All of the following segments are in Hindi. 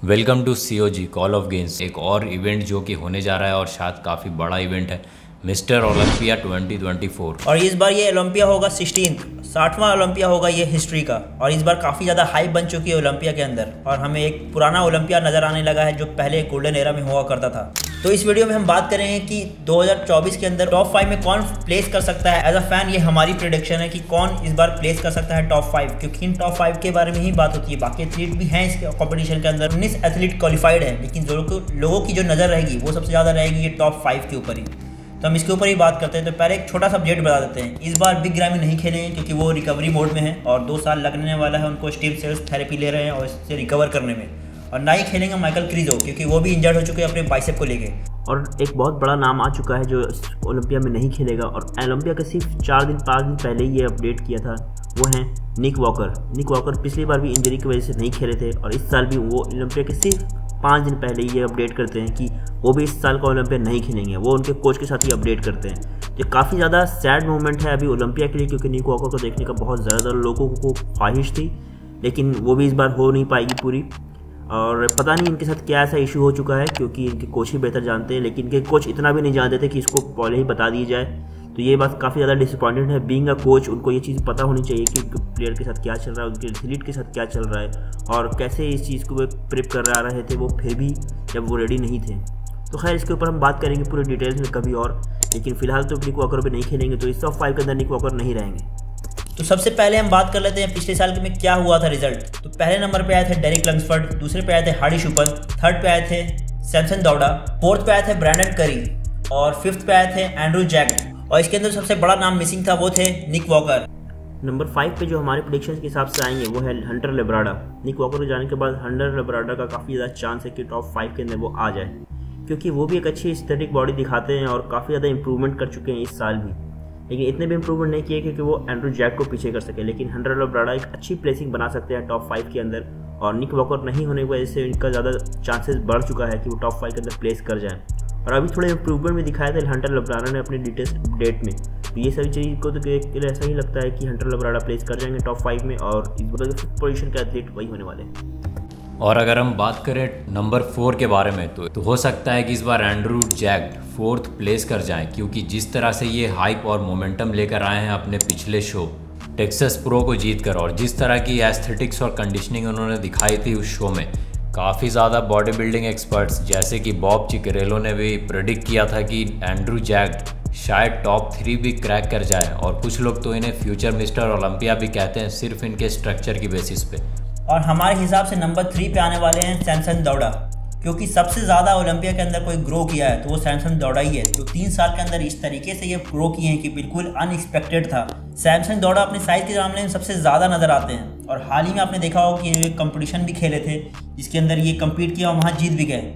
Welcome to COG call of games, एक और इवेंट जो कि होने जा रहा है और शायद काफ़ी बड़ा इवेंट है, मिस्टर ओलंपिया 2024। और इस बार ये ओलंपिया होगा 60वां ओलंपिया होगा ये हिस्ट्री का। और इस बार काफ़ी ज़्यादा हाइप बन चुकी है ओलंपिया के अंदर और हमें एक पुराना ओलंपिया नज़र आने लगा है जो पहले गोल्डन एरा में हुआ करता था। तो इस वीडियो में हम बात करेंगे कि 2024 के अंदर टॉप 5 में कौन प्लेस कर सकता है। एज अ फैन ये हमारी प्रेडिक्शन है कि कौन इस बार प्लेस कर सकता है टॉप 5, क्योंकि इन टॉप 5 के बारे में ही बात होती है। बाकी एथलीट भी हैं इस कंपटीशन के अंदर, 19 एथलीट क्वालिफाइड है, लेकिन लोगों की जो नज़र रहेगी वो सबसे ज़्यादा रहेगी ये टॉप 5 के ऊपर ही। तो हम इसके ऊपर ही बात करते हैं। तो पहले एक छोटा सा अपडेट बता देते हैं। इस बार बिग ग्रैमी नहीं खेलेंगे क्योंकि वो रिकवरी मोड में है और 2 साल लगने वाला है उनको स्टेम सेल्स थेरेपी ले रहे हैं और इससे रिकवर करने में। और ना ही खेलेंगे माइकल क्रीजो क्योंकि वो भी इंजर्ड हो चुके हैं अपने बाइसेप को लेके। और एक बहुत बड़ा नाम आ चुका है जो ओलंपिया में नहीं खेलेगा और ओलंपिया के सिर्फ 5 दिन पहले ही ये अपडेट किया था, वो हैं निक वॉकर। निक वॉकर पिछली बार भी इंजरी की वजह से नहीं खेले थे और इस साल भी वो ओलंपिया के सिर्फ 5 दिन पहले ये अपडेट करते हैं कि वो भी इस साल का ओलंपिया नहीं खेलेंगे। वो उनके कोच के साथ ही अपडेट करते हैं। ये काफ़ी ज़्यादा सैड मोमेंट है अभी ओलंपिया के लिए, क्योंकि निक वॉकर को देखने का बहुत ज़्यादा लोगों को ख्वाहिश थी, लेकिन वो भी इस बार हो नहीं पाएगी पूरी। और पता नहीं इनके साथ क्या ऐसा इशू हो चुका है, क्योंकि इनके कोच ही बेहतर जानते हैं, लेकिन इनके कोच इतना भी नहीं जानते थे कि इसको पहले ही बता दी जाए। तो ये बात काफ़ी ज़्यादा डिसअपॉइंटेड है। बीइंग अ कोच उनको ये चीज़ पता होनी चाहिए कि प्लेयर के साथ क्या चल रहा है, उनके एथलीट के साथ क्या चल रहा है और कैसे इस चीज़ को वे प्रिप कर रहे थे वो फिर भी जब वो रेडी नहीं थे। तो खैर इसके ऊपर हम बात करेंगे पूरे डिटेल्स में कभी और, लेकिन फिलहाल तो निक वॉकर भी नहीं खेलेंगे, तो इस टॉप 5 के अंदर निक वॉकर नहीं रहेंगे। तो सबसे पहले हम बात कर लेते हैं पिछले साल में क्या हुआ था रिजल्ट। तो पहले नंबर पे आए थे डेरिक लंग्सफर्ड, दूसरे पे आए थे हार्डी शुपल, थर्ड पे आए थे सैमसन दौड़ा, फोर्थ पे आए थे ब्रैंडन करी और फिफ्थ पे आए थे एंड्रू जैक। और इसके अंदर सबसे बड़ा नाम मिसिंग था, वो थे निक वॉकर। नंबर 5 पे जो हमारे प्रेडिक्शन के हिसाब से आएंगे वो है हंटर लेब्राडा। निक वॉकर को जाने के बाद हंटर लेब्राडा का काफ़ी ज़्यादा चांस है कि टॉप 5 के अंदर वो आ जाए, क्योंकि वो भी एक अच्छी एस्थेटिक बॉडी दिखाते हैं और काफ़ी ज़्यादा इंप्रूवमेंट कर चुके हैं इस साल भी। लेकिन इतने भी इंप्रूवमेंट नहीं किए क्योंकि वो एंड्रू जैक को पीछे कर सके, लेकिन हंटर लेब्राडा एक अच्छी प्लेसिंग बना सकते हैं टॉप 5 के अंदर। और निक वॉकर नहीं होने की वजह से इनका ज़्यादा चांसेस बढ़ चुका है कि वो टॉप 5 के अंदर प्लेस कर जाएँ। और अभी थोड़े इंप्रूवमेंट भी दिखाए थे हंटर लेब्राडा ने अपने लेटेस्ट अपडेट में। तो ये सभी चीज़ को तो ऐसा ही लगता है कि हंटर लेब्राडा प्लेस कर जाएंगे टॉप 5 में और इस बार फिफ्थ पोजीशन के एथलीट वही होने वाले हैं। और अगर हम बात करें नंबर 4 के बारे में तो हो सकता है कि इस बार एंड्रू जैक 4th प्लेस कर जाएं, क्योंकि जिस तरह से ये हाइप और मोमेंटम लेकर आए हैं अपने पिछले शो टेक्सास प्रो को जीतकर, और जिस तरह की एस्थेटिक्स और कंडीशनिंग उन्होंने दिखाई थी उस शो में, काफ़ी ज़्यादा बॉडी बिल्डिंग एक्सपर्ट्स जैसे कि बॉब चिकरेलो ने भी प्रेडिक्ट किया था कि एंड्रू जैक शायद टॉप 3 भी क्रैक कर जाए। और कुछ लोग तो इन्हें फ्यूचर मिस्टर ओलंपिया भी कहते हैं सिर्फ इनके स्ट्रक्चर की बेसिस पे। और हमारे हिसाब से नंबर 3 पे आने वाले हैं सैमसन दौड़ा, क्योंकि सबसे ज़्यादा ओलंपिया के अंदर कोई ग्रो किया है तो वो सैमसन दौड़ा ही है। तो 3 साल के अंदर इस तरीके से ये ग्रो किए हैं कि बिल्कुल अनएक्सपेक्टेड था। सैमसन दौड़ा अपने साइज़ के मामले में सबसे ज़्यादा नज़र आते हैं और हाल ही में आपने देखा होगा कि ये कंपटीशन भी खेले थे जिसके अंदर ये कम्पीट किया और वहाँ जीत भी गए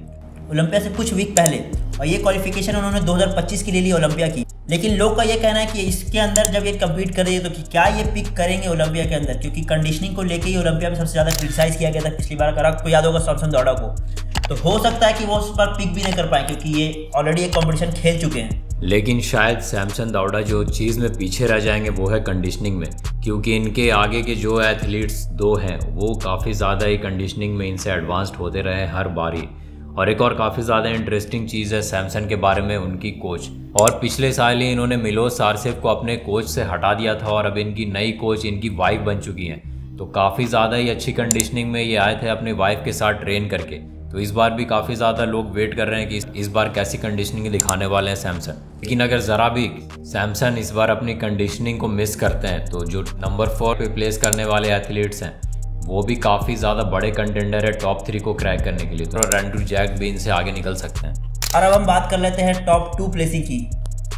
ओलंपिया से कुछ वीक पहले। और ये क्वालिफिकेशन उन्होंने 2025 के लिए ओलंपिया की। लेकिन लोग का ये कहना है कि इसके अंदर जब ये कम्पीट कर रही है तो कि क्या ये पिक करेंगे ओलंपिया के अंदर, क्योंकि कंडीशनिंग को लेके ही ओलंपिया में सबसे ज़्यादा क्रिटिसाइज किया गया था पिछली बार, अगर आपको याद होगा सैमसन दौड़ा को। तो हो सकता है कि वो उस पर पिक भी नहीं कर पाए क्योंकि ये ऑलरेडी एक कॉम्पिटिशन खेल चुके हैं। लेकिन शायद सैमसन दौड़ा जो चीज़ में पीछे रह जाएंगे वो है कंडीशनिंग में, क्योंकि इनके आगे के जो एथलीट्स 2 हैं वो काफ़ी ज़्यादा ही कंडीशनिंग में इनसे एडवांस्ड होते रहे हर बारी। और एक और काफ़ी ज़्यादा इंटरेस्टिंग चीज़ है सैमसन के बारे में उनकी कोच। और पिछले साल ही इन्होंने मिलोस सारसेव को अपने कोच से हटा दिया था और अब इनकी नई कोच इनकी वाइफ बन चुकी हैं। तो काफ़ी ज़्यादा ही अच्छी कंडीशनिंग में ये आए थे अपनी वाइफ के साथ ट्रेन करके। तो इस बार भी काफ़ी ज़्यादा लोग वेट कर रहे हैं कि इस बार कैसी कंडीशनिंग दिखाने वाले हैं सैमसन। लेकिन अगर ज़रा भी सैमसन इस बार अपनी कंडीशनिंग को मिस करते हैं तो जो नंबर 4 पे प्लेस करने वाले एथलीट्स हैं वो भी काफ़ी ज़्यादा बड़े कंटेंडर है टॉप 3 को क्रैक करने के लिए। तो एंड्रू जैक भी इनसे आगे निकल सकते हैं। और अब हम बात कर लेते हैं टॉप 2 प्लेसिंग की।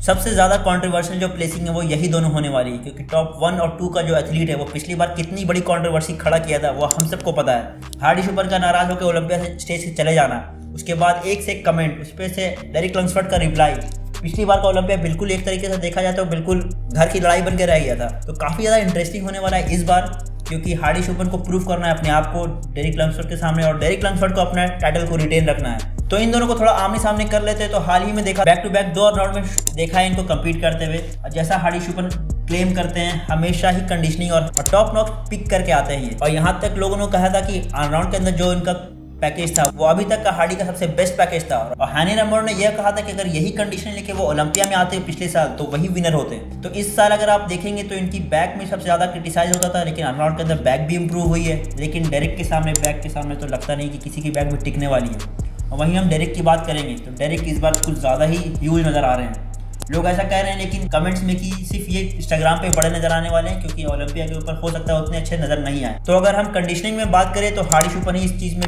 सबसे ज़्यादा कंट्रोवर्शियल जो प्लेसिंग है वो यही दोनों होने वाली है, क्योंकि टॉप 1 और 2 का जो एथलीट है वो पिछली बार कितनी बड़ी कंट्रोवर्सी खड़ा किया था वो हम सबको पता है। हार्डी शुपल का नाराज़ होकर ओलंपिया से स्टेज से चले जाना, उसके बाद एक से एक कमेंट, उस पर से डेरिक लंग्सफर्ड का रिप्लाई। पिछली बार का ओलंपिया बिल्कुल एक तरीके से देखा जाए तो बिल्कुल घर की लड़ाई बन के रह गया था। तो काफ़ी ज़्यादा इंटरेस्टिंग होने वाला है इस बार, क्योंकि हार्डी शुपल को प्रूव करना है अपने आप को डेरिक लंग्सफर्ड के सामने और डेरिक लंग्सफर्ड को अपना टाइटल को रिटेन रखना है। तो इन दोनों को थोड़ा आमने सामने कर लेते हैं। तो हाल ही में देखा बैक टू बैक 2 राउंड में देखा है इनको कम्पीट करते हुए। और जैसा हार्डी शुपल क्लेम करते हैं हमेशा ही कंडीशनिंग और टॉप नॉच पिक करके आते हैं ये। और यहाँ तक लोगों ने कहा था कि राउंड के अंदर जो इनका पैकेज था वो अभी तक का हार्डी का सबसे बेस्ट पैकेज था। और हैनी रैमबर्ग ने यह कहा था कि अगर यही कंडीशन लेके वो ओलंपिया में आते पिछले साल तो वही विनर होते। तो इस साल अगर आप देखेंगे तो इनकी बैक में सबसे ज़्यादा क्रिटिसाइज होता था, लेकिन अर्नॉल्ड के अंदर बैक भी इंप्रूव हुई है। लेकिन डेरिक के सामने बैक के सामने तो लगता नहीं कि किसी की बैक में टिकने वाली है। और वहीं हम डेरिक की बात करेंगे तो डेरिक इस बार कुछ ज़्यादा ही ह्यूज नज़र आ रहे हैं। लोग ऐसा कह रहे हैं, लेकिन कमेंट्स में कि सिर्फ ये इंस्टाग्राम पे बड़े नजर आने वाले हैं, क्योंकि ओलंपिया के ऊपर हो सकता है उतने अच्छे नजर नहीं आए। तो अगर हम कंडीशनिंग में बात करें तो हार्डी शुपन ही इस चीज़ में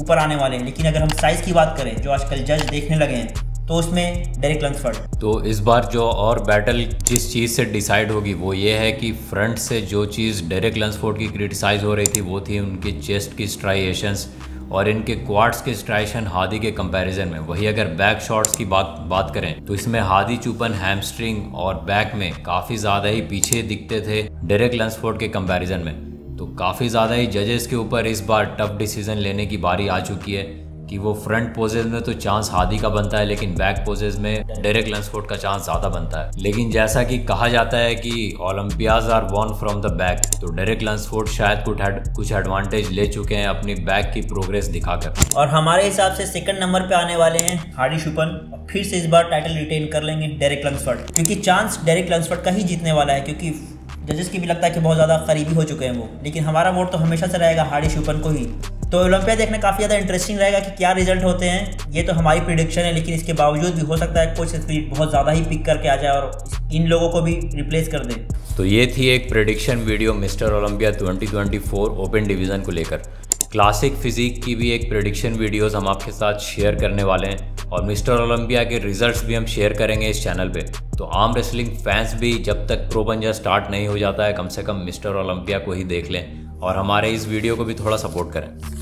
ऊपर आने वाले हैं। लेकिन अगर हम साइज़ की बात करें जो आजकल जज देखने लगे हैं तो उसमें डेरिक लंग्सफोर्ड। तो इस बार जो और बैटल जिस चीज़ से डिसाइड होगी वो ये है कि फ्रंट से जो चीज़ डेरिक लंग्सफोर्ड की क्रिटिसाइज हो रही थी वो थी उनकी चेस्ट की स्ट्राइएशंस और इनके क्वाड्स के स्ट्राइशन हादी के कंपैरिजन में। वही अगर बैक शॉट्स की बात करें तो इसमें हादी चुपन हैमस्ट्रिंग और बैक में काफ़ी ज़्यादा ही पीछे दिखते थे डेरिक लंग्सफोर्ड के कंपैरिजन में। तो काफ़ी ज़्यादा ही जजेस के ऊपर इस बार टफ डिसीजन लेने की बारी आ चुकी है कि वो फ्रंट पोजेज में तो चांस हादी का बनता है, लेकिन बैक पोजेज में डेरिक लंग्सफोर्ड का चांस ज़्यादा बनता है। लेकिन जैसा कि कहा जाता है कि Olympiads are won from the back, तो डेरिक लंग्सफोर्ड शायद कुछ एडवांटेज ले चुके हैं अपनी बैक की प्रोग्रेस दिखाकर। और हमारे हिसाब से सेकंड नंबर पे आने वाले हैं हार्डी शुपन, और फिर से इस बार टाइटल रिटेन कर लेंगे डेरिक लंग्सफोर्ड, क्योंकि चांस डेरिक लंग्सफोर्ड का ही जीतने वाला है, क्योंकि जजेस की भी लगता है कि बहुत ज़्यादा करीबी हो चुके हैं वो। लेकिन हमारा वोट तो हमेशा से रहेगा हार्डी शुपन को ही। तो ओलंपिया देखना काफ़ी ज़्यादा इंटरेस्टिंग रहेगा कि क्या रिजल्ट होते हैं। ये तो हमारी प्रिडिक्शन है, लेकिन इसके बावजूद भी हो सकता है कुछ एथलीट बहुत ज़्यादा ही पिक करके आ जाए और इन लोगों को भी रिप्लेस कर दे। तो ये थी एक prediction video mister Olympia 2024 open division को लेकर। क्लासिक फिजिक की भी एक प्रेडिक्शन वीडियोस हम आपके साथ शेयर करने वाले हैं और मिस्टर ओलंपिया के रिजल्ट्स भी हम शेयर करेंगे इस चैनल पे। तो आम रेसलिंग फैंस भी जब तक प्रो पंजा स्टार्ट नहीं हो जाता है कम से कम मिस्टर ओलंपिया को ही देख लें और हमारे इस वीडियो को भी थोड़ा सपोर्ट करें।